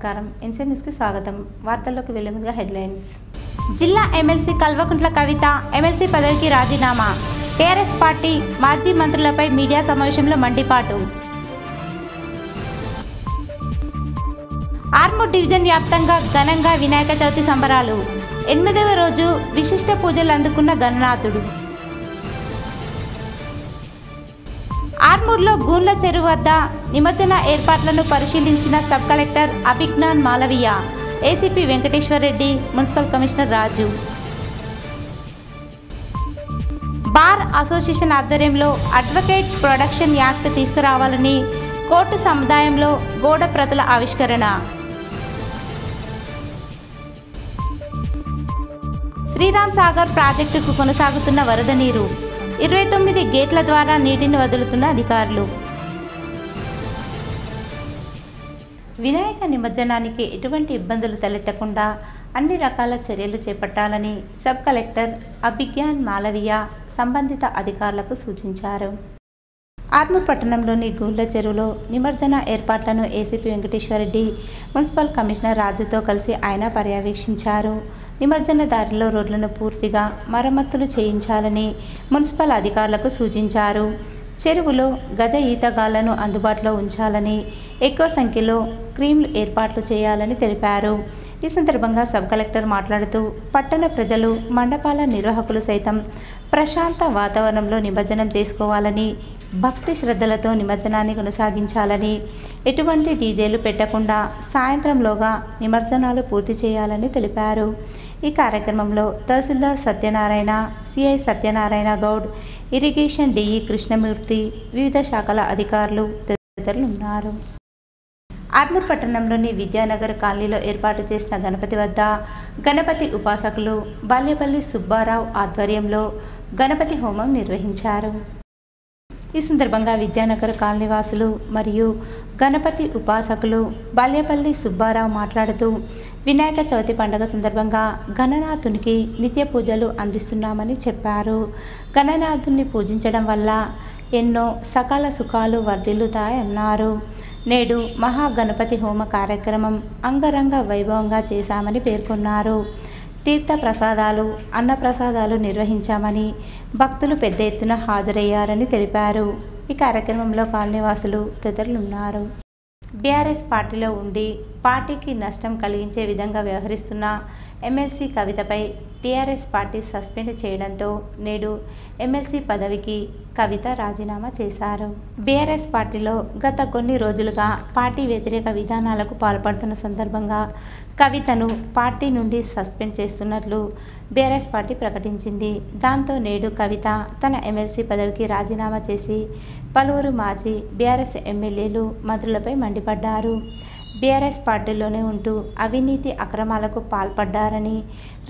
నమస్కారం NC news కి స్వాగతం వార్తల్లోకి వెళ్లే ముందుగా హెడ్లైన్స్ జిల్లా ఎమ్మెల్సీ కల్వకుంట్ల కవిత ఎమ్మెల్సీ పదవికి రాజీనామా టీఆర్ఎస్ పార్టీ మాజీ మంత్రులపై మీడియా సమావేశంలో మండిపాటు ఆర్మూర్ డివిజన్ వ్యాప్తంగా ఘనంగా వినాయక చవితి సంబరాలు 8వ రోజు విశిష్ట పూజలు అందుకున్న గణనాథుడు ఆర్మూర్లో గూండ్ల చెరువు వద్ద నిమజ్జన ఏర్పాట్లను పరిశీలించిన sub collector Abhigyan Malviya ACP Venkateswar Reddy municipal commissioner Raju bar association ఆధ్వర్యంలో అడ్వకేట్ ప్రొడక్షన్ యాక్ట్ తీసుకురావాలని కోర్టు సముదాయంలో గోడ ప్రతుల ఆవిష్కరణ శ్రీరామ్ సాగర్ ప్రాజెక్టుకు కొనసాగుతున్న వరద నీరు 29 గేట్ల ద్వారా నీటిని వదులుతున్న అధికారులు వినాయక నిమజ్జనానికి ఎటువంటి ఇబ్బందులు తలెత్తకుండా అన్ని రకాల చర్యలు చేపట్టాలని సబ్ కలెక్టర్ అభిజ్ఞాన్ మాలవీయ సంబంధిత అధికారులకు సూచించారు. ఆర్మూర్ పట్టణంలోని గూండ్ల చెరువులో నిమజ్జన ఏర్పాట్లను ACP Venkateswar Reddy municipal commissioner రాజుతో కలిసి ఆయన పర్యవేక్షించారు. నిమజ్జన దారిలో రోడ్లను పూర్తిగా మరమ్మతులు చేయించాలని మున్సిపల్ అధికారులకు సూచించారు. చెరువులో గజ ఈతగాళ్లను అందుబాటులో ఉంచాలని ఎక్కువ సంఖ్యలో క్రీమ్లు ఏర్పాట్లు చేయాలని తెలిపారు. ఈ సందర్భంగా సబ్ కలెక్టర్ మాట్లాడుతూ పట్టణ ప్రజలు మండపాల నిర్వాహకులు సైతం ప్రశాంత వాతావరణంలో నిమజ్జనం చేసుకోవాలని భక్తి శ్రద్ధలతో నిమజ్జనాన్ని కొనసాగించాలని ఎటువంటి డీజేలు పెట్టకుండా సాయంత్రంలోగా నిమజ్జనాలు పూర్తి చేయాలని తెలిపారు. ఈ కార్యక్రమంలో తహసీల్దార్ Satyanarayana, CI Satyanarayana Goud, irrigation DE Krishnamurthy, వివిధ శాఖల అధికారులు తదితరులు ఉన్నారు. ఆర్మూర్ పట్టణంలోని విద్యానగర్ కాలనీలో ఏర్పాటు చేసిన గణపతి వద్ద గణపతి ఉపాసకులు బాల్యపల్లి సుబ్బారావు ఆధ్వర్యంలో గణపతి హోమం నిర్వహించారు. ఈ సందర్భంగా విద్యానగర్ కాలనీ వాసులు మరియు గణపతి ఉపాసకులు బాల్యపల్లి సుబ్బారావు మాట్లాడుతూ వినాయక చవితి పండుగ సందర్భంగా గణనాథునికి నిత్య పూజలు అందిస్తున్నామని చెప్పారు. గణనాథుని పూజించడం వల్ల ఎన్నో సకల సుఖాలు వర్ధిల్లుతాయన్నారు. నేడు మహాగణపతి హోమ కార్యక్రమం అంగరంగ వైభవంగా చేశామని పేర్కొన్నారు. తీర్థ ప్రసాదాలు, అన్నప్రసాదాలు నిర్వహించామని భక్తులు పెద్ద ఎత్తున హాజరయ్యారని తెలిపారు. ఈ కార్యక్రమంలో కాలనీవాసులు తదితరులు ఉన్నారు. బీఆర్ఎస్ పార్టీలో ఉండి పార్టీకి నష్టం కలిగించే విధంగా వ్యవహరిస్తున్న ఎమ్మెల్సీ కవితపై టీఆర్ఎస్ పార్టీ సస్పెండ్ చేయడంతో నేడు ఎమ్మెల్సీ పదవికి కవిత రాజీనామా చేశారు. బీఆర్ఎస్ పార్టీలో గత కొన్ని రోజులుగా పార్టీ వ్యతిరేక విధానాలకు పాల్పడుతున్న సందర్భంగా కవితను పార్టీ నుండి సస్పెండ్ చేస్తున్నట్లు బీఆర్ఎస్ పార్టీ ప్రకటించింది. దాంతో నేడు కవిత తన ఎమ్మెల్సీ పదవికి రాజీనామా చేసి పలువురు మాజీ బీఆర్ఎస్ ఎమ్మెల్యేలు, మంత్రులపై మండిపడ్డారు. బీఆర్ఎస్ పార్టీలోనే ఉంటూ అవినీతి అక్రమాలకు పాల్పడ్డారని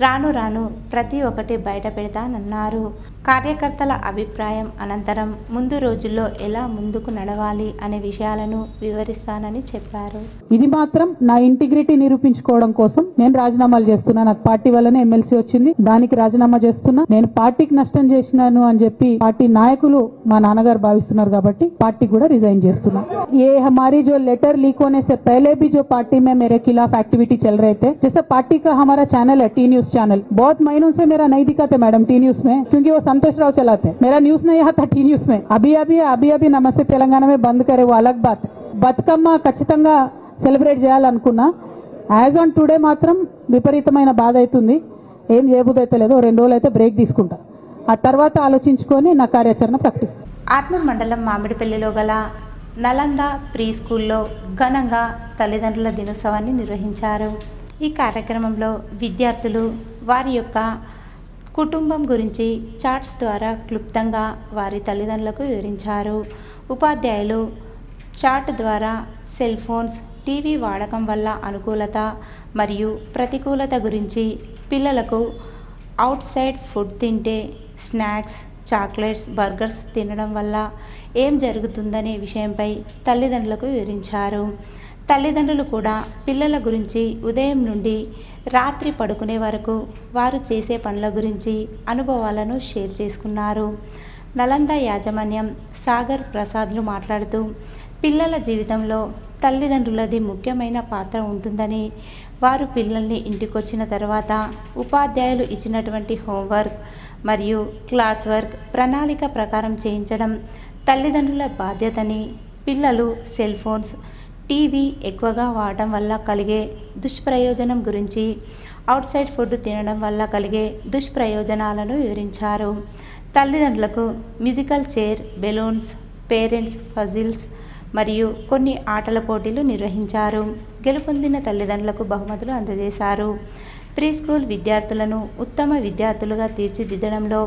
రాను రాను ప్రతి ఒక్కటి బయట పెడతానన్నారు. కార్యకర్తల అభిప్రాయం అనంతరం ముందు రోజుల్లో ఎలా ముందుకు నడవాలి అనే విషయాలను వివరిస్తానని చెప్పారు. ఇది మాత్రం నా ఇంటిగ్రిటీ నిరూపించుకోవడం కోసం నేను రాజీనామాలు చేస్తున్నా. నాకు పార్టీ వల్లనే ఎమ్మెల్సీ వచ్చింది, దానికి రాజీనామా చేస్తున్నా. నేను పార్టీకి నష్టం చేసినాను అని చెప్పి పార్టీ నాయకులు మా నాన్నగారు భావిస్తున్నారు కాబట్టి పార్టీ కూడా రిజైన్ చేస్తున్నా. ये हमारी जो लेटर लीक होने से पहले भी जो पार्टी में मेरे खिलाफ एक्टिविटी चल रहे थे, जैसे पार्टी का हमारा चैनल है टी न्यूज चैनल, बहुत महीनों से मेरा नहीं दिखाते मैडम टी न्यूज में, क्योंकि वो संतोष राव चलाते, मेरा न्यूज नहीं आता टी न्यूज में. अभी नमस्ते तेलंगाना में बंद करे वो अलग बात. బతుకమ్మ ఖచ్చితంగా సెలబ్రేట్ చేయాలనుకున్నా. యాజ్ ఆన్ టుడే మాత్రం విపరీతమైన బాధ అవుతుంది. ఏం చేయబుద్ధైతే లేదో 2 రోజులు అయితే బ్రేక్ తీసుకుంటా. ఆ తర్వాత ఆలోచించుకొని నా కార్యాచరణ ప్రకటిస్తాను. ఆర్మూర్ మండలం మామిడిపల్లిలో గల నలంద ప్రీ స్కూల్లో ఘనంగా తల్లిదండ్రుల దినోత్సవాన్ని నిర్వహించారు. ఈ కార్యక్రమంలో విద్యార్థులు వారి యొక్క కుటుంబం గురించి చార్ట్స్ ద్వారా క్లుప్తంగా వారి తల్లిదండ్రులకు వివరించారు. ఉపాధ్యాయులు చార్ట్ ద్వారా సెల్ ఫోన్స్, టీవీ వాడకం వల్ల అనుకూలత మరియు ప్రతికూలత గురించి, పిల్లలకు అవుట్ సైడ్ ఫుడ్ తింటే స్నాక్స్, చాక్లెట్స్, బర్గర్స్ తినడం వల్ల ఏం జరుగుతుందనే విషయంపై తల్లిదండ్రులకు వివరించారు. తల్లిదండ్రులు కూడా పిల్లల గురించి ఉదయం నుండి రాత్రి పడుకునే వరకు వారు చేసే పనుల గురించి అనుభవాలను షేర్ చేసుకున్నారు. నలంద యాజమాన్యం సాగర్ ప్రసాద్లు మాట్లాడుతూ పిల్లల జీవితంలో తల్లిదండ్రులది ముఖ్యమైన పాత్ర ఉంటుందని, వారు పిల్లల్ని ఇంటికొచ్చిన తర్వాత ఉపాధ్యాయులు ఇచ్చినటువంటి హోంవర్క్ మరియు క్లాస్ వర్క్ ప్రణాళిక ప్రకారం చేయించడం తల్లిదండ్రుల బాధ్యతని, పిల్లలు సెల్ ఫోన్స్, టీవీ ఎక్కువగా వాడటం వల్ల కలిగే దుష్ప్రయోజనం గురించి, అవుట్ సైడ్ ఫుడ్ తినడం వల్ల కలిగే దుష్ప్రయోజనాలను వివరించారు. తల్లిదండ్రులకు musical chair, balloons, parents puzzles మరియు కొన్ని ఆటల పోటీలు నిర్వహించారు. గెలుపొందిన తల్లిదండ్రులకు బహుమతులు అందజేశారు. ప్రీ స్కూల్ విద్యార్థులను ఉత్తమ విద్యార్థులుగా తీర్చిదిద్దడంలో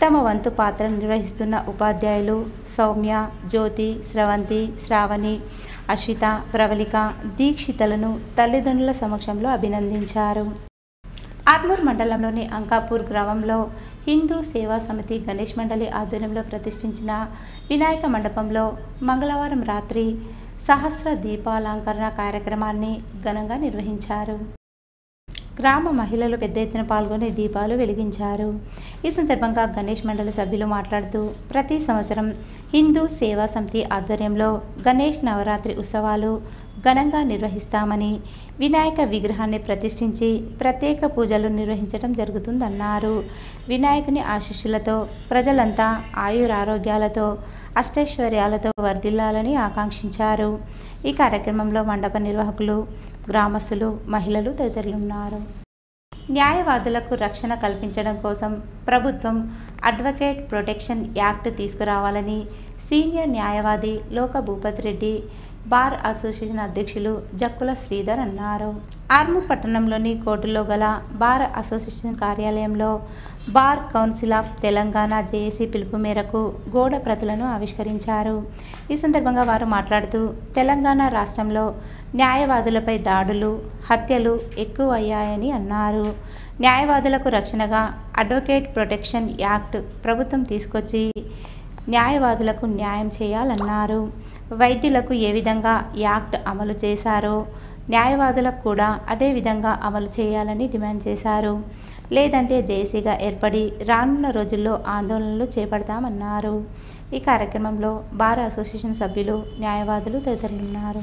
తమ వంతు పాత్ర నిర్వహిస్తున్న ఉపాధ్యాయులు సౌమ్య, జ్యోతి, స్రవంతి, శ్రావణి, అశ్విత, ప్రవళిక, దీక్షితలను తల్లిదండ్రుల సమక్షంలో అభినందించారు. ఆర్మూర్ మండలంలోని అంకాపూర్ గ్రామంలో హిందూ సేవా సమితి గణేష్ మండలి ఆధ్వర్యంలో ప్రతిష్ఠించిన వినాయక మండపంలో మంగళవారం రాత్రి సహస్ర దీపాలంకరణ కార్యక్రమాన్ని ఘనంగా నిర్వహించారు. గ్రామ మహిళలు పెద్ద ఎత్తున పాల్గొని దీపాలు వెలిగించారు. ఈ సందర్భంగా గణేష్ మండలి సభ్యులు మాట్లాడుతూ, ప్రతి సంవత్సరం హిందూ సేవా సమితి ఆధ్వర్యంలో గణేష్ నవరాత్రి ఉత్సవాలు ఘనంగా నిర్వహిస్తామని, వినాయక విగ్రహాన్ని ప్రతిష్ఠించి ప్రత్యేక పూజలు నిర్వహించడం జరుగుతుందన్నారు. వినాయకుని ఆశీస్సులతో ప్రజలంతా ఆయురారోగ్యాలతో అష్టైశ్వర్యాలతో వర్ధిల్లాలని ఆకాంక్షించారు. ఈ కార్యక్రమంలో మండప నిర్వాహకులు, గ్రామస్తులు, మహిళలు తదితరులు ఉన్నారు. న్యాయవాదులకు రక్షణ కల్పించడం కోసం ప్రభుత్వం అడ్వకేట్ ప్రొటెక్షన్ యాక్ట్ తీసుకురావాలని సీనియర్ న్యాయవాది లోక భూపతి రెడ్డి, బార్ అసోసియేషన్ అధ్యక్షులు జక్కుల శ్రీధర్ అన్నారు. ఆర్మూర్ పట్టణంలోని కోర్టులో గల బార్ అసోసియేషన్ కార్యాలయంలో bar council of Telangana JAC పిలుపు మేరకు గోడ ప్రతులను ఆవిష్కరించారు. ఈ సందర్భంగా వారు మాట్లాడుతూ, తెలంగాణ రాష్ట్రంలో న్యాయవాదులపై దాడులు, హత్యలు ఎక్కువ అయ్యాయని అన్నారు. న్యాయవాదులకు రక్షణగా అడ్వకేట్ ప్రొటెక్షన్ యాక్ట్ ప్రభుత్వం తీసుకొచ్చి న్యాయవాదులకు న్యాయం చేయాలన్నారు. వైద్యులకు ఏ విధంగా యాక్ట్ అమలు చేశారో న్యాయవాదులకు కూడా అదే విధంగా అమలు చేయాలని డిమాండ్ చేశారు. లేదంటే జేఏసీగా ఏర్పడి రానున్న రోజుల్లో ఆందోళనలు చేపడతామన్నారు. ఈ కార్యక్రమంలో బార్ అసోసియేషన్ సభ్యులు, న్యాయవాదులు తదితరులున్నారు.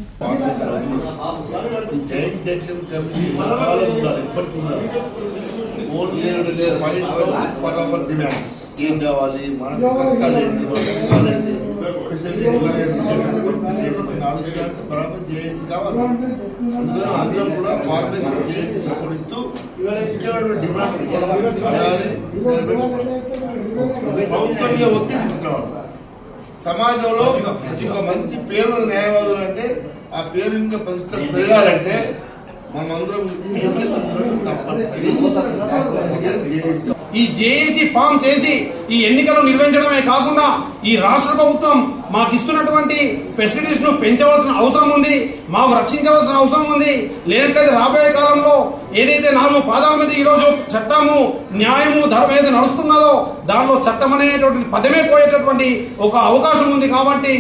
ఏం కావాలి, మనకు కష్టాలు ఏంటి, బరాబర్ జేఏసీ కావాలి. అందుకని అందరం కూడా ఫార్మేషన్ జేఏసీ సపోర్ట్ ఇస్తూ డిమాండ్స్ ప్రభుత్వంగా ఒత్తిడి తీసుకురావాలి. సమాజంలో ఒక మంచి పేరు న్యాయవాదులు అంటే ఆ పేరు ఇంకా ప్రతిష్ట పెరగాలంటే మనమందరం తప్పనిసరి. ఈ జేఏసీ ఫామ్ చేసి ఈ ఎన్నికలు నిర్వహించడమే కాకుండా ఈ రాష్ట్ర ప్రభుత్వం మాకు ఇస్తున్నటువంటి ఫెసిలిటీస్ ను పెంచవలసిన అవసరం ఉంది, మాకు రక్షించవలసిన అవసరం ఉంది. లేనట్లయితే రాబోయే కాలంలో ఏదైతే 4 పాదాల మీద ఈ రోజు చట్టము, న్యాయము, ధర్మం ఏదైతే నడుస్తున్నదో దానిలో చట్టం అనేటువంటి పదమే పోయేటటువంటి ఒక అవకాశం ఉంది. కాబట్టి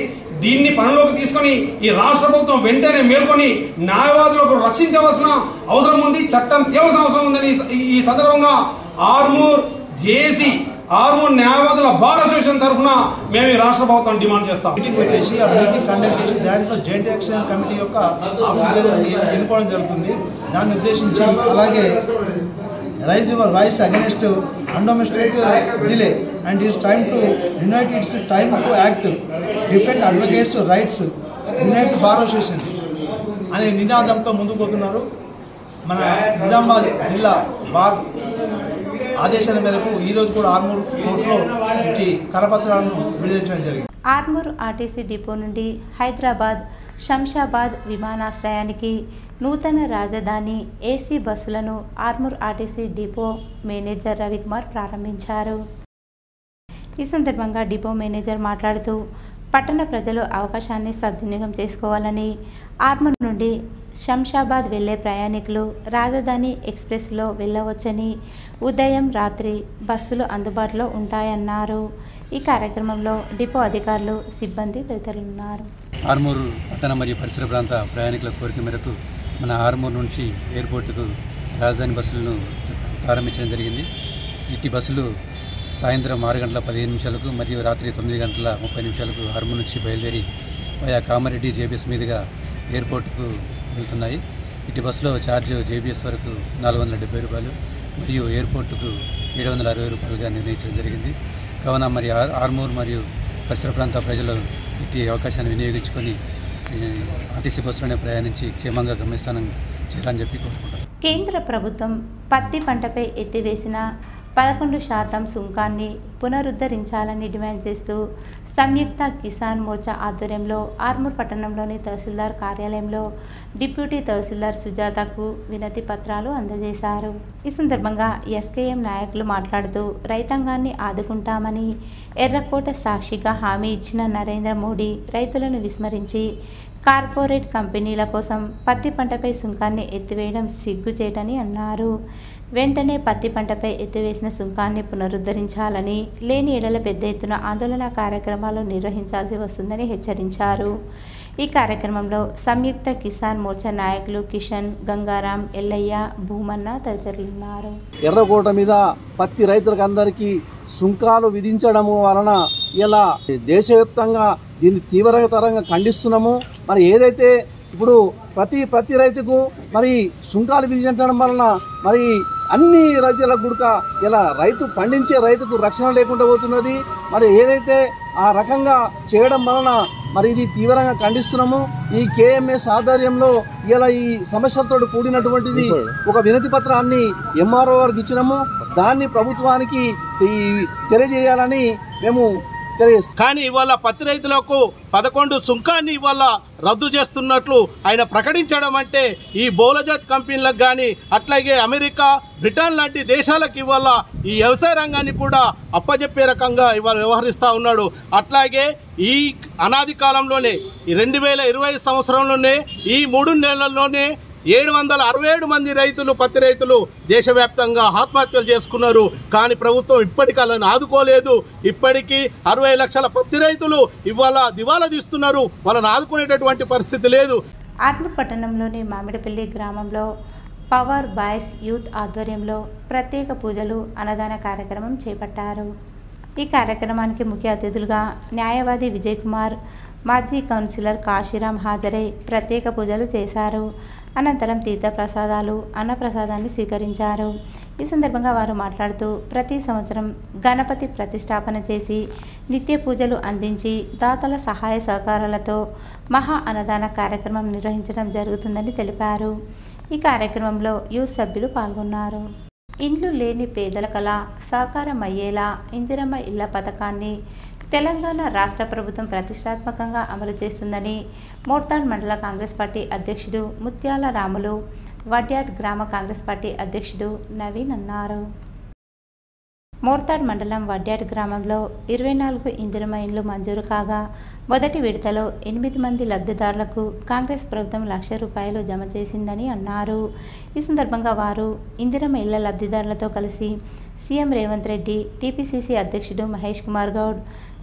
దీన్ని పనిలోకి తీసుకుని ఈ రాష్ట్ర ప్రభుత్వం వెంటనే మేల్కొని న్యాయవాదులకు రక్షించవలసిన అవసరం ఉంది, చట్టం తేవలసిన అవసరం ఉందని ఈ సందర్భంగా ఆర్మూర్ జేఏసీ, ఆర్మూర్ న్యాయవాదుల బార్ అసోసియేషన్ తరఫున మేము ఈ రాష్ట్ర ప్రభుత్వం డిమాండ్ చేస్తాం. మీటింగ్ పెట్టేసి ఆ మీటింగ్ కండక్ట్ చేసి దాంట్లో జాయింట్ యాక్షన్ కమిటీ యొక్క ఎన్నుకోవడం జరుగుతుంది. దాన్ని ఉద్దేశించి అలాగే raise your voice against undomestic delay and it's time to unite, it's time to act, defend advocates rights, unite bar associations అనే నినాదంతో ముందుకు పోతున్నారు. మన నిజామాబాద్ జిల్లా బార్ ఆదేశాల మేరకు ఈ రోజు కూడా ఆర్మూర్ కోర్టులో ఇట్టి కరపత్రాలను విడుదల చేయడం జరిగింది. ఆర్మూర్ ఆర్టీసీ డిపో నుండి హైదరాబాద్, శంషాబాద్ విమానాశ్రయానికి నూతన రాజధాని ఏసీ బస్సులను Armoor RTC depot manager Ravikumar ప్రారంభించారు. ఈ సందర్భంగా డిపో మేనేజర్ మాట్లాడుతూ, పట్టణ ప్రజలు అవకాశాన్ని సద్వినియోగం చేసుకోవాలని, ఆర్మూర్ నుండి శంషాబాద్ వెళ్లే ప్రయాణికులు రాజధాని ఎక్స్ప్రెస్లో వెళ్ళవచ్చని, ఉదయం రాత్రి బస్సులు అందుబాటులో ఉంటాయన్నారు. ఈ కార్యక్రమంలో డిపో అధికారులు, సిబ్బంది తదితరులు ఉన్నారు. ఆర్మూర్ పట్టణ మరియు పరిసర ప్రాంత ప్రయాణికుల కోరిక మేరకు మన ఆర్మూర్ నుంచి ఎయిర్పోర్టుకు రాజధాని బస్సులను ప్రారంభించడం జరిగింది. ఇట్టి బస్సులు సాయంత్రం 6:15 మరియు రాత్రి 9:30 ఆర్మూర్ నుంచి బయలుదేరి వయా కామారెడ్డి జేబీఎస్ మీదుగా ఎయిర్పోర్టుకు వెళ్తున్నాయి. ఇటు బస్సులో ఛార్జ్ జేబీఎస్ వరకు 470 రూపాయలు మరియు ఎయిర్పోర్టుకు 760 రూపాయలుగా నిర్ణయించడం జరిగింది. కావున మరి ఆర్మూర్ మరియు పరిసర ప్రాంత ప్రజలు ఇటు అవకాశాన్ని వినియోగించుకొని ఆర్టీసీ బస్సులోనే ప్రయాణించి క్షేమంగా గమ్యస్థానం చేయాలని చెప్పి కోరుకుంటారు. కేంద్ర ప్రభుత్వం పత్తి పంటపై ఎత్తివేసిన 11% సుంకాన్ని పునరుద్ధరించాలని డిమాండ్ చేస్తూ సంయుక్త కిసాన్ మోర్చా ఆధ్వర్యంలో ఆర్మూర్ పట్టణంలోని తహసీల్దార్ కార్యాలయంలో డిప్యూటీ తహసీల్దార్ సుజాతకు వినతి పత్రాలు అందజేశారు. ఈ సందర్భంగా ఎస్కేఎం నాయకులు మాట్లాడుతూ రైతాంగాన్ని ఆదుకుంటామని ఎర్రకోట సాక్షిగా హామీ ఇచ్చిన నరేంద్ర మోడీ రైతులను విస్మరించి కార్పొరేట్ కంపెనీల కోసం పత్తి పంటపై సుంకాన్ని ఎత్తివేయడం సిగ్గుచేటని అన్నారు. వెంటనే పత్తి పంటపై ఎత్తివేసిన సుంకాన్ని పునరుద్ధరించాలని, లేని ఎడల పెద్ద ఎత్తున ఆందోళన కార్యక్రమాలు నిర్వహించాల్సి వస్తుందని హెచ్చరించారు. ఈ కార్యక్రమంలో సంయుక్త కిసాన్ మోర్చా నాయకులు కిషన్, గంగారాం, ఎల్లయ్య, భూమన్న తదితరులున్నారు. ఎర్రకోట మీద పత్తి రైతులకు అందరికీ సుంకాలు విధించడం వలన ఇలా దేశవ్యాప్తంగా దీన్ని తీవ్రతరంగా ఖండిస్తున్నాము. మరి ఏదైతే ఇప్పుడు ప్రతి రైతుకు మరి సుంకాలు విధించడం వలన మరి అన్ని రైతులకు కూడా ఇలా రైతు పండించే రైతుకు రక్షణ లేకుండా పోతున్నది. మరి ఏదైతే ఆ రకంగా చేయడం వలన మరి ఇది తీవ్రంగా ఖండిస్తున్నాము. ఈ కేఎంఎస్ ఆధ్వర్యంలో ఇలా ఈ సమస్యలతో కూడినటువంటిది ఒక వినతి పత్రాన్ని ఎంఆర్ఓ వారికి ఇచ్చినాము. దాన్ని ప్రభుత్వానికి తెలియజేయాలని మేము తెలియజేస్తాం. కానీ ఇవాళ పత్తి రైతులకు 11 సుంకాన్ని ఇవాళ రద్దు చేస్తున్నట్లు ఆయన ప్రకటించడం అంటే ఈ బహుళజాతి కంపెనీలకు కానీ అట్లాగే అమెరికా, బ్రిటన్ లాంటి దేశాలకు ఇవాళ ఈ వ్యవసాయ రంగాన్ని కూడా అప్పజెప్పే రకంగా ఇవాళ వ్యవహరిస్తూ ఉన్నాడు. అట్లాగే ఈ అనాది కాలంలోనే ఈ 2020 సంవత్సరంలోనే ఈ 3 నెలల్లోనే 767 మంది రైతులు, పత్తి రైతులు దేశవ్యాప్తంగా ఆత్మహత్యలు చేసుకున్నారు. కానీ ప్రభుత్వం ఇప్పటికీ వాళ్ళని ఆదుకోలేదు. ఇప్పటికీ 60 లక్షల పత్తి రైతులు ఇవాళ దివాలా తీస్తున్నారు. వాళ్ళని ఆదుకునేటటువంటి పరిస్థితి లేదు. ఆర్మూర్ పట్టణంలోని మామిడిపల్లి గ్రామంలో పవర్ బాయ్స్ యూత్ ఆధ్వర్యంలో ప్రత్యేక పూజలు, అన్నదాన కార్యక్రమం చేపట్టారు. ఈ కార్యక్రమానికి ముఖ్య అతిథులుగా న్యాయవాది విజయ్ కుమార్, మాజీ కౌన్సిలర్ కాశీరాం హాజరై ప్రత్యేక పూజలు చేశారు. అనంతరం తీర్థప్రసాదాలు, అన్నప్రసాదాన్ని స్వీకరించారు. ఈ సందర్భంగా వారు మాట్లాడుతూ ప్రతి సంవత్సరం గణపతి ప్రతిష్టాపన చేసి నిత్య పూజలు అందించి దాతల సహాయ సహకారాలతో మహా అన్నదాన కార్యక్రమం నిర్వహించడం జరుగుతుందని తెలిపారు. ఈ కార్యక్రమంలో యూత్ సభ్యులు పాల్గొన్నారు. ఇండ్లు లేని పేదల కళ సాకారమయ్యేలా ఇందిరమ్మ ఇళ్ల పథకాన్ని తెలంగాణ రాష్ట్ర ప్రభుత్వం ప్రతిష్టాత్మకంగా అమలు చేస్తుందని మోర్తాడ్ మండల కాంగ్రెస్ పార్టీ అధ్యక్షుడు ముత్యాల రాములు, వడ్యాడ్ గ్రామ కాంగ్రెస్ పార్టీ అధ్యక్షుడు నవీన్ అన్నారు. మోర్తాడ్ మండలం వడ్యాడ్ గ్రామంలో 24 ఇందిరమ్మ ఇండ్లు మంజూరు కాగా మొదటి విడతలో 8 మంది లబ్ధిదారులకు కాంగ్రెస్ ప్రభుత్వం ₹1,00,000 జమ చేసిందని అన్నారు. ఈ సందర్భంగా వారు ఇందిరమ్మ ఇళ్ల లబ్ధిదారులతో కలిసి సీఎం రేవంత్ రెడ్డి, టీపీసీసీ అధ్యక్షుడు మహేష్ కుమార్ గౌడ్,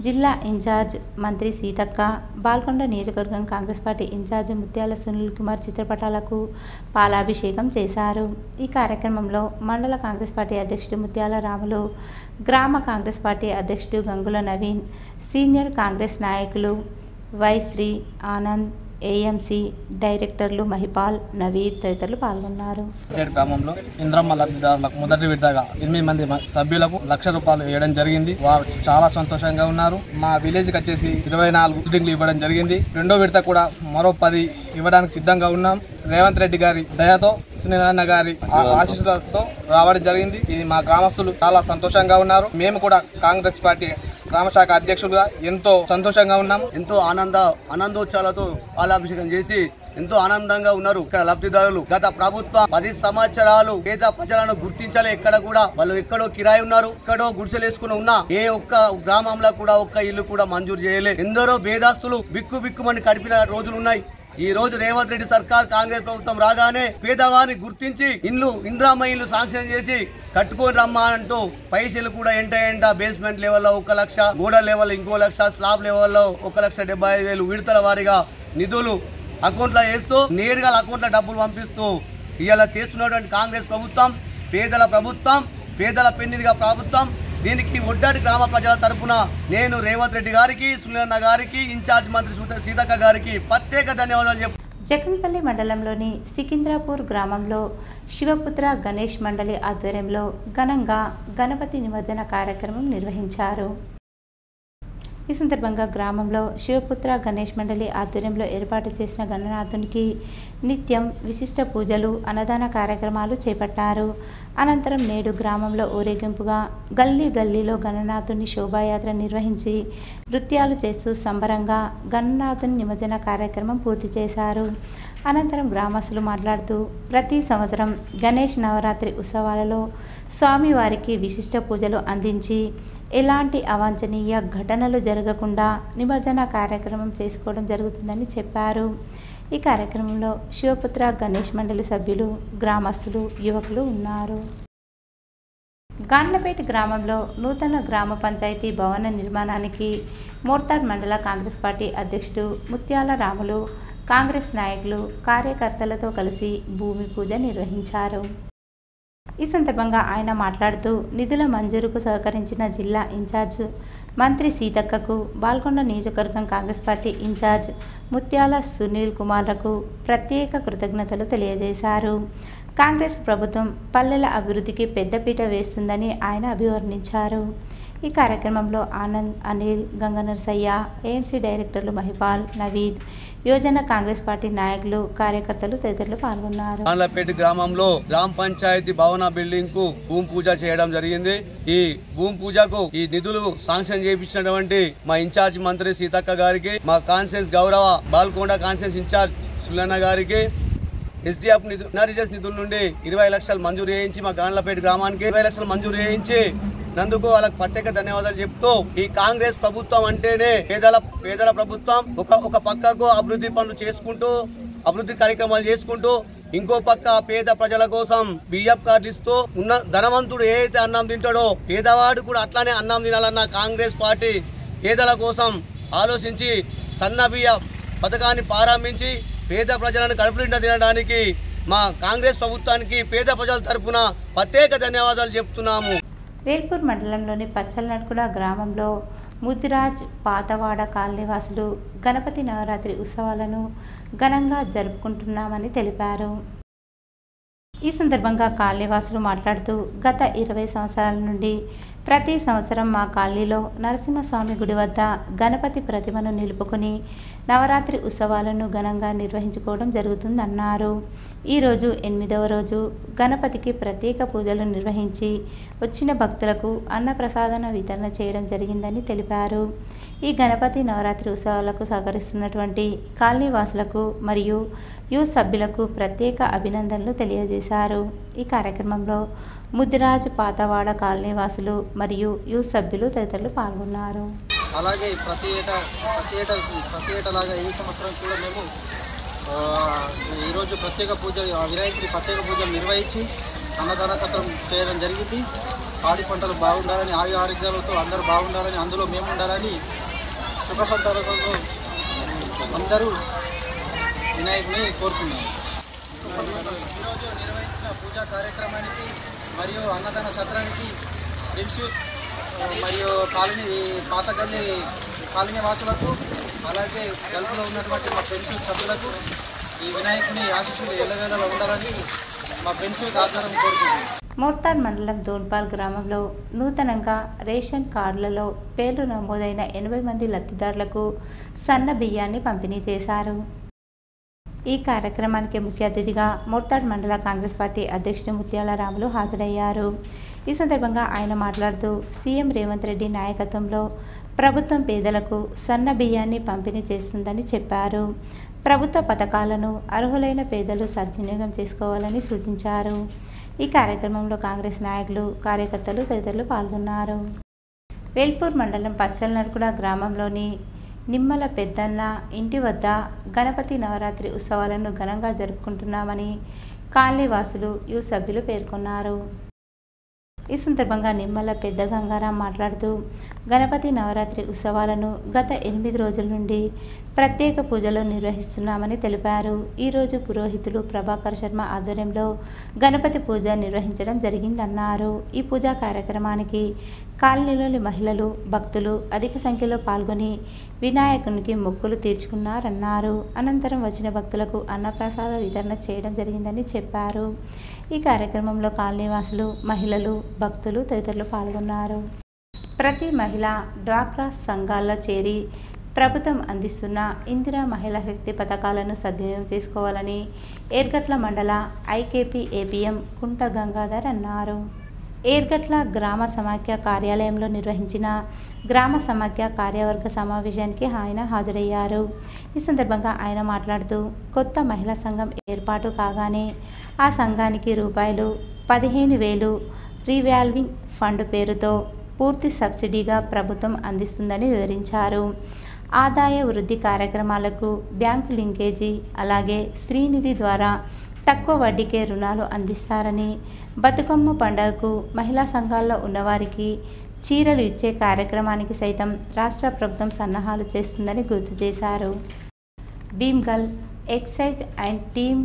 జిల్లా ఇన్ఛార్జ్ మంత్రి సీతక్క, బాల్కొండ నియోజకవర్గం కాంగ్రెస్ పార్టీ ఇన్ఛార్జ్ ముత్యాల సునీల్ కుమార్ చిత్రపటాలకు పాలాభిషేకం చేశారు. ఈ కార్యక్రమంలో మండల కాంగ్రెస్ పార్టీ అధ్యక్షుడు ముత్యాల రాములు, గ్రామ కాంగ్రెస్ పార్టీ అధ్యక్షుడు గంగుల నవీన్, సీనియర్ కాంగ్రెస్ నాయకులు వైశ్రీ, ఆనంద్, ఏఎంసీ డైరెక్టర్లు మహిపాల్, నవీద్ తదితరులు పాల్గొన్నారు. గ్రామంలో ఇంద్రమ్మ లబ్ధిదారులకు మొదటి విడతగా 8 మంది సభ్యులకు ₹1,00,000 ఇవ్వడం జరిగింది. వారు చాలా సంతోషంగా ఉన్నారు. మా విలేజ్కి వచ్చేసి 24 బిల్డింగ్లు ఇవ్వడం జరిగింది. రెండో విడత కూడా మరో 10 ఇవ్వడానికి సిద్ధంగా ఉన్నాం. రేవంత్ రెడ్డి గారి దయతో, సునీలన్న గారి ఆశీస్సులతో రావడం జరిగింది. ఇది మా గ్రామస్తులు చాలా సంతోషంగా ఉన్నారు. మేము కూడా కాంగ్రెస్ పార్టీ గ్రామశాఖ అధ్యక్షులుగా ఎంతో సంతోషంగా ఉన్నాం. ఎంతో ఆనందోత్సవాలతో పాలాభిషేకం చేసి ఎంతో ఆనందంగా ఉన్నారు. ఇక్కడ లబ్ధిదారులు గత ప్రభుత్వం 10 సంవత్సరాలు పేద ప్రజలను గుర్తించలే. ఎక్కడ కూడా వాళ్ళు ఎక్కడో కిరాయి ఉన్నారు, ఎక్కడో గుడిసెలేసుకుని ఉన్నా ఏ ఒక్క గ్రామంలో కూడా ఒక్క ఇల్లు కూడా మంజూరు చేయలేదు. ఎందరో భేదాస్తులు బిక్కుమని కడిపిన రోజులున్నాయి. ఈ రోజు రేవంత్ రెడ్డి సర్కార్, కాంగ్రెస్ ప్రభుత్వం రాగానే పేదవారిని గుర్తించి ఇందిరమ్మ ఇల్లు శాంక్షన్ చేసి కట్టుకొని రమ్మా అంటూ పైసలు కూడా ఎంట బేస్మెంట్ లెవెల్లో 1,00,000, గోడ లెవెల్ ఇంకో 1,00,000, స్లాబ్ లెవెల్లో 1,75,000 విడతల వారీగా నిధులు అకౌంట్లో వేస్తూ నేరుగా అకౌంట్లో డబ్బులు పంపిస్తూ ఇలా చేస్తున్నటువంటి కాంగ్రెస్ ప్రభుత్వం పేదల ప్రభుత్వం, పేదల పెన్నిదిగా ప్రభుత్వం. దీనికి వడ్డాడి గ్రామ ప్రజల తరఫున నేను రేవంత్ రెడ్డి గారికి, సునీలన్న గారికి, ఇన్ఛార్జ్ మంత్రి సీతక్క గారికి ప్రత్యేక ధన్యవాదాలు చెప్తాను. జగన్పల్లి మండలంలోని సికింద్రాపూర్ గ్రామంలో శివపుత్ర గణేష్ మండలి ఆధ్వర్యంలో ఘనంగా గణపతి నిమజ్జన కార్యక్రమం నిర్వహించారు. ఈ సందర్భంగా గ్రామంలో శివపుత్ర గణేష్ మండలి ఆధ్వర్యంలో ఏర్పాటు చేసిన గణనాథునికి నిత్యం విశిష్ట పూజలు, అన్నదాన కార్యక్రమాలు చేపట్టారు. అనంతరం నేడు గ్రామంలో ఊరేగింపుగా గల్లీ గల్లీలో గణనాథుని శోభాయాత్ర నిర్వహించి నృత్యాలు చేస్తూ సంబరంగా గణనాథుని నిమజ్జన కార్యక్రమం పూర్తి చేశారు. అనంతరం గ్రామస్తులు మాట్లాడుతూ ప్రతి సంవత్సరం గణేష్ నవరాత్రి ఉత్సవాలలో స్వామివారికి విశిష్ట పూజలు అందించి ఎలాంటి అవాంఛనీయ ఘటనలు జరగకుండా నిమజ్జన కార్యక్రమం చేసుకోవడం జరుగుతుందని చెప్పారు. ఈ కార్యక్రమంలో శివపుత్ర గణేష్ మండలి సభ్యులు, గ్రామస్తులు, యువకులు ఉన్నారు. గాన్లపేట గ్రామంలో నూతన గ్రామ పంచాయతీ భవన నిర్మాణానికి మోర్తాడ్ మండల కాంగ్రెస్ పార్టీ అధ్యక్షుడు ముత్యాల రాములు కాంగ్రెస్ నాయకులు, కార్యకర్తలతో కలిసి భూమి పూజ నిర్వహించారు. ఈ సందర్భంగా ఆయన మాట్లాడుతూ నిధుల మంజూరుకు సహకరించిన జిల్లా ఇన్ఛార్జ్ మంత్రి సీతక్కకు, బాల్కొండ నియోజకవర్గం కాంగ్రెస్ పార్టీ ఇన్ఛార్జ్ ముత్యాల సునీల్ కుమార్లకు ప్రత్యేక కృతజ్ఞతలు తెలియజేశారు. కాంగ్రెస్ ప్రభుత్వం పల్లెల అభివృద్ధికి పెద్దపీట వేస్తుందని ఆయన అభివర్ణించారు. ఈ కార్యక్రమంలో ఆనంద్, అనిల్, గంగనరసయ్య, ఏఎంసీ డైరెక్టర్లు మహిపాల్, నవీద్, యువజన కాంగ్రెస్ పార్టీ నాయకులు, కార్యకర్తలు తదితరులు పాల్గొన్నారు. గాన్లపేట గ్రామంలో గ్రామ పంచాయతీ భవన బిల్డింగ్ కు భూమి పూజ చేయడం జరిగింది. ఈ భూమి పూజకు ఈ నిధులు శాంక్షన్ చేయించినటువంటి మా ఇన్ఛార్జ్ మంత్రి సీతక్క గారికి, మా కాన్సెన్స్ గౌరవ బాల్కొండ కాన్సెన్స్ ఇన్ఛార్జ్ సుల్లన్న గారికి, ఎస్డిఎఫ్ ఎన్ఆర్జీఎస్ నిధుల నుండి 20 లక్షలు మంజూరు చేయించి మా గాన్లపేట గ్రామానికి 20 లక్షలు మంజూరు చేయించి నందుకు వాళ్ళకి ప్రత్యేక ధన్యవాదాలు చెప్తూ, ఈ కాంగ్రెస్ ప్రభుత్వం అంటేనే పేదల ప్రభుత్వం. ఒక పక్కకు అభివృద్ధి పనులు చేసుకుంటూ, అభివృద్ధి కార్యక్రమాలు చేసుకుంటూ, ఇంకో పక్క పేద ప్రజల కోసం బియ్యం కార్డు ఇస్తూ, ఉన్న ధనవంతుడు ఏదైతే అన్నం తింటాడో పేదవాడు కూడా అట్లానే అన్నం తినాలన్న కాంగ్రెస్ పార్టీ పేదల కోసం ఆలోచించి సన్న బియ్యం పథకాన్ని ప్రారంభించి పేద ప్రజలను కడుపు నిండా తినడానికి మా కాంగ్రెస్ ప్రభుత్వానికి పేద ప్రజల తరఫున ప్రత్యేక ధన్యవాదాలు చెప్తున్నాము. వేల్పూర్ మండలంలోని పచ్చలనడుకుల గ్రామంలో ముదిరాజ్ పాతవాడ కాలనీవాసులు గణపతి నవరాత్రి ఉత్సవాలను ఘనంగా జరుపుకుంటున్నామని తెలిపారు. ఈ సందర్భంగా కాలనీవాసులు మాట్లాడుతూ గత 20 సంవత్సరాల నుండి ప్రతి సంవత్సరం మా కాలనీలో నరసింహస్వామి గుడి వద్ద గణపతి ప్రతిమను నిలుపుకొని నవరాత్రి ఉత్సవాలను ఘనంగా నిర్వహించుకోవడం జరుగుతుందన్నారు. ఈరోజు 8వ రోజు గణపతికి ప్రత్యేక పూజలు నిర్వహించి వచ్చిన భక్తులకు అన్నప్రసాదన వితరణ చేయడం జరిగిందని తెలిపారు. ఈ గణపతి నవరాత్రి ఉత్సవాలకు సహకరిస్తున్నటువంటి కాలనీవాసులకు మరియు యూత్ సభ్యులకు ప్రత్యేక అభినందనలు తెలియజేశారు. ఈ కార్యక్రమంలో ముదిరాజ్ పాతవాడ కాలనీవాసులు మరియు యూత్ సభ్యులు తదితరులు పాల్గొన్నారు. అలాగే ప్రతి ఏటలాగా ఈ సంవత్సరం కూడా మేము ఈరోజు ప్రత్యేక పూజలు, వినాయకుడి ప్రత్యేక పూజలు నిర్వహించి అన్నదాన సత్రం చేయడం జరిగింది. పాడి పంటలు బాగుండాలని, ఆరోగ్యాలతో అందరూ బాగుండాలని, అందులో మేము ఉండాలని సుఖ సంతాలతో అందరూ వినాయకుని కోరుతున్నాము. ఈరోజు నిర్వహించిన పూజా కార్యక్రమానికి మరియు అన్నదాన సత్రానికి ఫ్రెండ్స్ మరియు పాతగల్లి కాలనీ వాసులకు, అలాగే గల్ఫ్లో ఉన్నటువంటి మా ఫ్రెండ్స్ సభ్యులకు ఈ వినాయకుని ఆశీస్సులు ఎల్లవేళలా ఉండాలని మా ఫ్రెండ్స్ ఆధారం కోరుకుంటున్నాం. మోర్తాడ్ మండలం దోన్పాల్ గ్రామంలో నూతనంగా రేషన్ కార్డులలో పేర్లు నమోదైన 80 మంది లబ్ధిదారులకు సన్న బియ్యాన్ని పంపిణీ చేశారు. ఈ కార్యక్రమానికి ముఖ్య అతిథిగా మోర్తాడ్ మండల కాంగ్రెస్ పార్టీ అధ్యక్షుడు ముత్యాల రాములు హాజరయ్యారు. ఈ సందర్భంగా ఆయన మాట్లాడుతూ సీఎం రేవంత్ రెడ్డి నాయకత్వంలో ప్రభుత్వం పేదలకు సన్న బియ్యాన్ని పంపిణీ చేస్తుందని చెప్పారు. ప్రభుత్వ పథకాలను అర్హులైన పేదలు సద్వినియోగం చేసుకోవాలని సూచించారు. ఈ కార్యక్రమంలో కాంగ్రెస్ నాయకులు, కార్యకర్తలు తదితరులు పాల్గొన్నారు. వేల్పూర్ మండలం పచ్చలనడుకుల గ్రామంలోని నిమ్మల పెద్దన్న ఇంటి వద్ద గణపతి నవరాత్రి ఉత్సవాలను ఘనంగా జరుపుకుంటున్నామని కాలనీవాసులు, యూత్ సభ్యులు పేర్కొన్నారు. ఈ సందర్భంగా నిమ్మల పెద్ద గంగారాం మాట్లాడుతూ గణపతి నవరాత్రి ఉత్సవాలను గత 8 రోజుల నుండి ప్రత్యేక పూజలు నిర్వహిస్తున్నామని తెలిపారు. ఈరోజు పురోహితులు ప్రభాకర్ శర్మ ఆధ్వర్యంలో గణపతి పూజ నిర్వహించడం జరిగిందన్నారు. ఈ పూజా కార్యక్రమానికి కాలనీలోని మహిళలు భక్తులు అధిక సంఖ్యలో పాల్గొని వినాయకునికి మొక్కులు తీర్చుకున్నారన్నారు. అనంతరం వచ్చిన భక్తులకు అన్నప్రసాద వితరణ చేయడం జరిగిందని చెప్పారు. ఈ కార్యక్రమంలో కాలనీవాసులు మహిళలు భక్తులు తదితరులు పాల్గొన్నారు. ప్రతి మహిళ డ్వాక్రా సంఘాల్లో చేరి ప్రభుత్వం అందిస్తున్న ఇందిరా మహిళా శక్తి పథకాలను సద్వినియోగం చేసుకోవాలని ఏర్గట్ల మండల ఐకేపీ ఏపీఎం కుంట గంగాధర్ అన్నారు. ఏర్గట్ల గ్రామ సమాఖ్య కార్యాలయంలో నిర్వహించిన గ్రామ సమాఖ్య కార్యవర్గ సమావేశానికి ఆయన హాజరయ్యారు. ఈ సందర్భంగా ఆయన మాట్లాడుతూ కొత్త మహిళా సంఘం ఏర్పాటు కాగానే ఆ సంఘానికి రూపాయలు 15,000 రీవాల్వింగ్ ఫండ్ పేరుతో పూర్తి సబ్సిడీగా ప్రభుత్వం అందిస్తుందని వివరించారు. ఆదాయ వృద్ధి కార్యక్రమాలకు బ్యాంకు లింకేజీ అలాగే శ్రీనిధి ద్వారా తక్కువ వడ్డీకే రుణాలు అందిస్తారని, బతుకమ్మ పండుగకు మహిళా సంఘాల్లో ఉన్నవారికి చీరలు ఇచ్చే కార్యక్రమానికి సైతం రాష్ట్ర ప్రభుత్వం సన్నాహాలు చేస్తుందని గుర్తు చేశారు. Bhimgal excise and team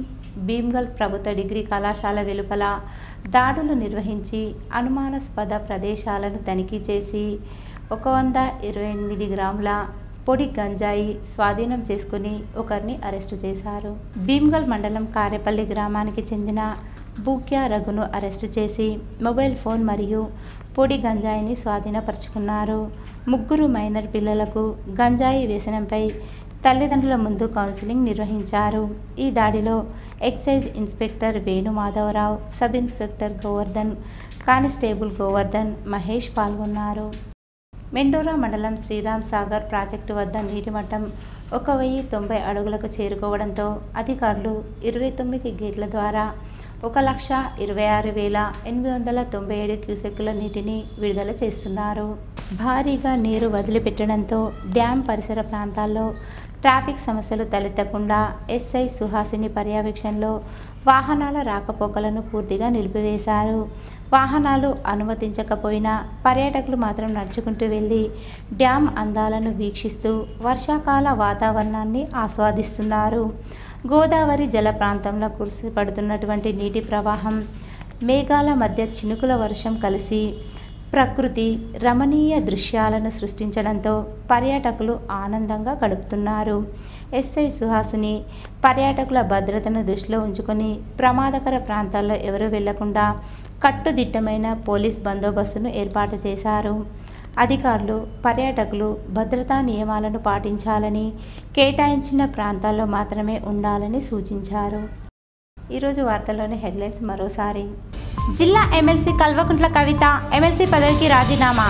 Bhimgal ప్రభుత్వ డిగ్రీ కళాశాల వెలుపల దాడులు నిర్వహించి అనుమానాస్పద ప్రదేశాలను తనిఖీ చేసి 128 గ్రాముల పొడి గంజాయి స్వాధీనం చేసుకుని ఒకరిని అరెస్టు చేశారు. భీమ్గల్ మండలం కారేపల్లి గ్రామానికి చెందిన బూక్యా రఘును అరెస్టు చేసి మొబైల్ ఫోన్ మరియు పొడి గంజాయిని స్వాధీనపరుచుకున్నారు. 3 మైనర్ పిల్లలకు గంజాయి వ్యసనంపై తల్లిదండ్రుల ముందు కౌన్సిలింగ్ నిర్వహించారు. ఈ దాడిలో excise inspector Venumadhavarao, sub inspector Govardhan, constable Govardhan, Mahesh పాల్గొన్నారు. మెండోరా మండలం శ్రీరామ్ సాగర్ ప్రాజెక్టు వద్ద నీటి మట్టం 1090 అడుగులకు చేరుకోవడంతో అధికారులు 29 గేట్ల ద్వారా 1,26,897 క్యూసెక్కుల నీటిని విడుదల చేస్తున్నారు. భారీగా నీరు వదిలిపెట్టడంతో డ్యాం పరిసర ప్రాంతాల్లో ట్రాఫిక్ సమస్యలు తలెత్తకుండా ఎస్ఐ సుహాసిని పర్యవేక్షణలో వాహనాల రాకపోకలను పూర్తిగా నిలిపివేశారు. వాహనాలు అనుమతించకపోయినా పర్యాటకులు మాత్రం నడుచుకుంటూ వెళ్ళి డ్యాం అందాలను వీక్షిస్తూ వర్షాకాల వాతావరణాన్ని ఆస్వాదిస్తున్నారు. గోదావరి జల ప్రాంతంలో కురిసిపడుతున్నటువంటి నీటి ప్రవాహం, మేఘాల మధ్య చినుకుల వర్షం కలిసి ప్రకృతి రమణీయ దృశ్యాలను సృష్టించడంతో పర్యాటకులు ఆనందంగా గడుపుతున్నారు. ఎస్ఐ సుహాసిని పర్యాటకుల భద్రతను దృష్టిలో ఉంచుకొని ప్రమాదకర ప్రాంతాల్లో ఎవరూ వెళ్లకుండా కట్టుదిట్టమైన పోలీస్ బందోబస్తును ఏర్పాటు చేశారు. అధికారులు పర్యాటకులు భద్రతా నియమాలను పాటించాలని, కేటాయించిన ప్రాంతాల్లో మాత్రమే ఉండాలని సూచించారు. ఈరోజు వార్తల్లోని హెడ్లైన్స్ మరోసారి. జిల్లా ఎమ్మెల్సీ కల్వకుంట్ల కవిత ఎమ్మెల్సీ పదవికి రాజీనామా.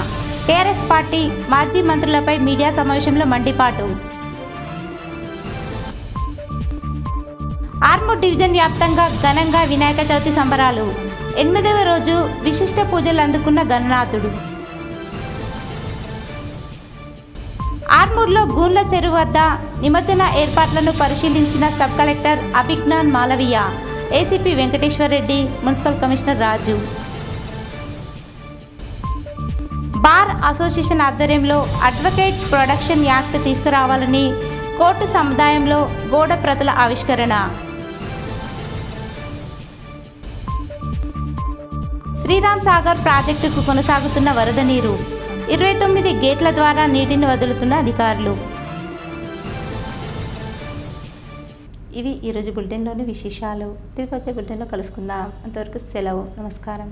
టీఆర్ఎస్ పార్టీ మాజీ మంత్రులపై మీడియా సమావేశంలో మండిపాటు. ఆర్మూర్ డివిజన్ వ్యాప్తంగా ఘనంగా వినాయక చవితి సంబరాలు. 8వ రోజు విశిష్ట పూజలు అందుకున్న గణనాథుడు. ఆర్మూర్లో గూన్ల చెరువు వద్ద నిమజ్జన ఏర్పాట్లను పరిశీలించిన sub collector Abhigyan Malviya, ACP Venkateswar Reddy, municipal commissioner Raju. Bar association ఆధ్వర్యంలో అడ్వకేట్ ప్రొడక్షన్ యాక్ట్ తీసుకురావాలని కోర్టు సముదాయంలో గోడ ప్రతుల ఆవిష్కరణ. శ్రీరామ్ సాగర్ ప్రాజెక్టుకు కొనసాగుతున్న వరద నీరు. 29 గేట్ల ద్వారా నీటిని వదులుతున్న అధికారులు. ఇవి ఈరోజు బులెటిన్లోని విశేషాలు. తిరిగి వచ్చే బులెటిన్లో కలుసుకుందాం. అంతవరకు సెలవు. నమస్కారం.